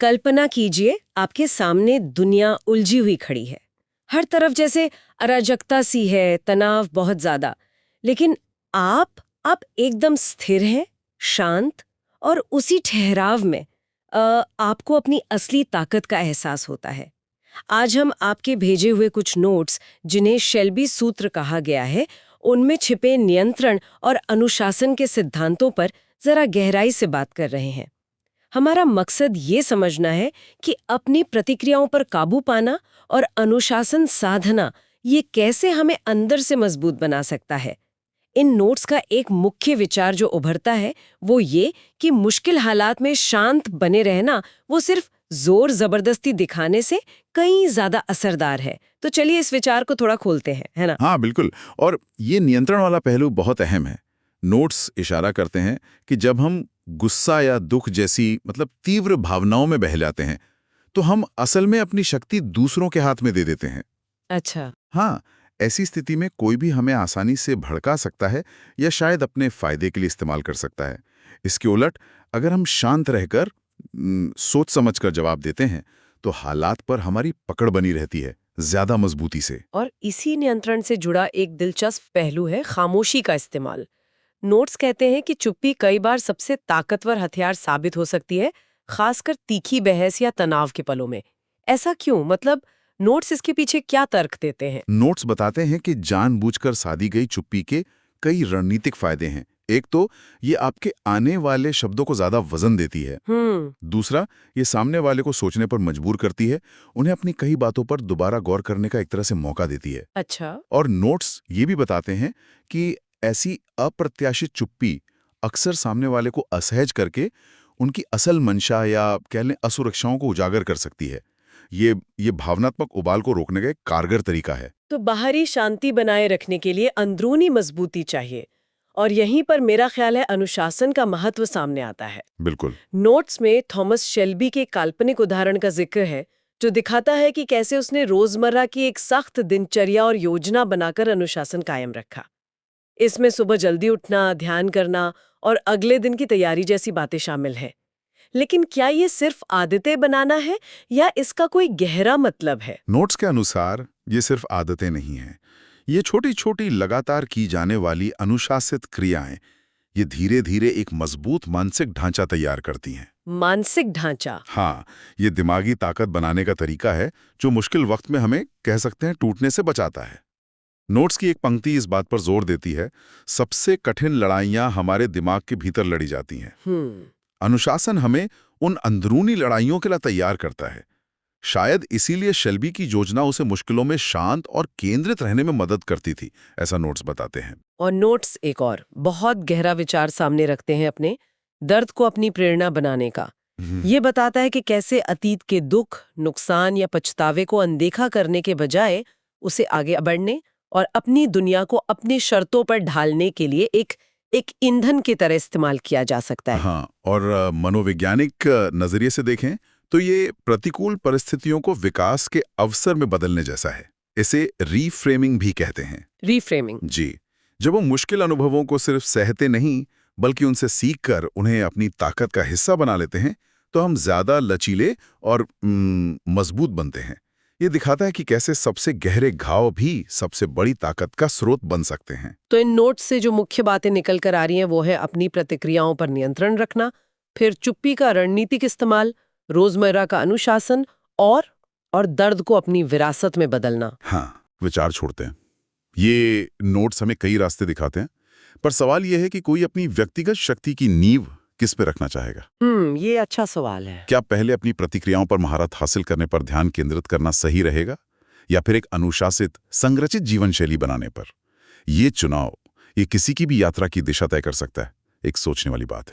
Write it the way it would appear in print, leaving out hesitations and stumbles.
कल्पना कीजिए आपके सामने दुनिया उलझी हुई खड़ी है। हर तरफ जैसे अराजकता सी है, तनाव बहुत ज्यादा। लेकिन आप एकदम स्थिर हैं, शांत, और उसी ठहराव में आपको अपनी असली ताकत का एहसास होता है। आज हम आपके भेजे हुए कुछ नोट्स, जिन्हें शेल्बी सूत्र कहा गया है, उनमें छिपे नियंत्रण और अनुशासन के सिद्धांतों पर जरा गहराई से बात कर रहे हैं। हमारा मकसद ये समझना है कि अपनी प्रतिक्रियाओं पर काबू पाना और अनुशासन साधना ये कैसे हमें अंदर से मजबूत बना सकता है। इन नोट्स का एक मुख्य विचार जो उभरता है वो ये कि मुश्किल हालात में शांत बने रहना वो सिर्फ जोर जबरदस्ती दिखाने से कहीं ज्यादा असरदार है। तो चलिए इस विचार को थोड़ा खोलते हैं, है ना? हाँ बिल्कुल। और ये नियंत्रण वाला पहलू बहुत अहम है। नोट्स इशारा करते हैं कि जब हम गुस्सा या दुख जैसी तीव्र भावनाओं में बह जाते हैं तो हम असल में अपनी शक्ति दूसरों के हाथ में दे देते हैं। अच्छा। हाँ, ऐसी स्थिति में कोई भी हमें आसानी से भड़का सकता है या शायद अपने फायदे के लिए इस्तेमाल कर सकता है। इसके उलट अगर हम शांत रहकर सोच समझकर जवाब देते हैं तो हालात पर हमारी पकड़ बनी रहती है, ज्यादा मजबूती से। और इसी नियंत्रण से जुड़ा एक दिलचस्प पहलू है खामोशी का इस्तेमाल। नोट्स कहते हैं कि चुप्पी कई बार सबसे ताकतवर हथियार साबित हो सकती है, खासकर तीखी बहस या तनाव के पलों में। ऐसा क्यों? नोट्स इसके पीछे क्या तर्क देते हैं? नोट्स बताते हैं कि जानबूझकर साधी गई चुप्पी के कई रणनीतिक फायदे हैं। एक तो ये आपके आने वाले शब्दों को ज्यादा वजन देती है। दूसरा, ये सामने वाले को सोचने पर मजबूर करती है, उन्हें अपनी कई बातों पर दोबारा गौर करने का एक तरह से मौका देती है। अच्छा। और नोट्स ये भी बताते हैं कि ऐसी अप्रत्याशित चुप्पी अक्सर सामने वाले को असहज करके उनकी असल मंशा या कह लें असुरक्षाओं को उजागर कर सकती है। ये भावनात्मक उबाल को रोकने का एक कारगर तरीका है। तो बाहरी शांति बनाए रखने के लिए अंदरूनी मजबूती चाहिए, और यहीं पर मेरा ख्याल है अनुशासन का महत्व सामने आता है। बिल्कुल। नोट्स में थॉमस शेल्बी के काल्पनिक उदाहरण का जिक्र है, जो दिखाता है कि कैसे उसने रोजमर्रा की एक सख्त दिनचर्या और योजना बनाकर अनुशासन कायम रखा। इसमें सुबह जल्दी उठना, ध्यान करना और अगले दिन की तैयारी जैसी बातें शामिल हैं। लेकिन क्या ये सिर्फ आदतें बनाना है या इसका कोई गहरा मतलब है? नोट्स के अनुसार ये सिर्फ आदतें नहीं हैं। ये छोटी छोटी लगातार की जाने वाली अनुशासित क्रियाएं ये धीरे धीरे एक मजबूत मानसिक ढांचा तैयार करती हैं। मानसिक ढांचा? हाँ, ये दिमागी ताकत बनाने का तरीका है जो मुश्किल वक्त में हमें कह सकते हैं टूटने से बचाता है। नोट्स की एक पंक्ति इस बात पर जोर देती है, सबसे कठिन लड़ाइयां हमारे दिमाग के भीतर लड़ी जाती हैं। अनुशासन हमें उन अंदरूनी लड़ाइयों के लिए तैयार करता है। शायद इसीलिए शेल्बी की योजना उसे मुश्किलों में शांत और केंद्रित रहने में मदद करती थी, ऐसा नोट्स बताते हैं। और नोट्स एक और बहुत गहरा विचार सामने रखते हैं, अपने दर्द को अपनी प्रेरणा बनाने का। ये बताता है कि कैसे अतीत के दुख, नुकसान या पछतावे को अनदेखा करने के बजाय उसे आगे बढ़ने और अपनी दुनिया को अपनी शर्तों पर ढालने के लिए एक ईंधन की तरह इस्तेमाल किया जा सकता है। हाँ, और मनोवैज्ञानिक नजरिए से देखें तो ये प्रतिकूल परिस्थितियों को विकास के अवसर में बदलने जैसा है। इसे रीफ्रेमिंग भी कहते हैं। रीफ्रेमिंग? जी। जब वो मुश्किल अनुभवों को सिर्फ सहते नहीं बल्कि उनसे सीखकर उन्हें अपनी ताकत का हिस्सा बना लेते हैं तो हम ज्यादा लचीले और मजबूत बनते हैं। ये दिखाता है कि कैसे सबसे गहरे घाव भी सबसे बड़ी ताकत का स्रोत बन सकते हैं। तो इन नोट्स से जो मुख्य बातें निकल कर आ रही हैं वो है अपनी प्रतिक्रियाओं पर नियंत्रण रखना, फिर चुप्पी का रणनीतिक इस्तेमाल, रोजमर्रा का अनुशासन और दर्द को अपनी विरासत में बदलना। हाँ, विचार छोड़ते हैं। ये नोट्स हमें कई रास्ते दिखाते हैं, पर सवाल यह है कि कोई अपनी व्यक्तिगत शक्ति की नींव किस पे रखना चाहेगा? ये अच्छा सवाल है। क्या पहले अपनी प्रतिक्रियाओं पर महारत हासिल करने पर ध्यान केंद्रित करना सही रहेगा या फिर एक अनुशासित, संरचित जीवन शैली बनाने पर? ये चुनाव ये किसी की भी यात्रा की दिशा तय कर सकता है। एक सोचने वाली बात है।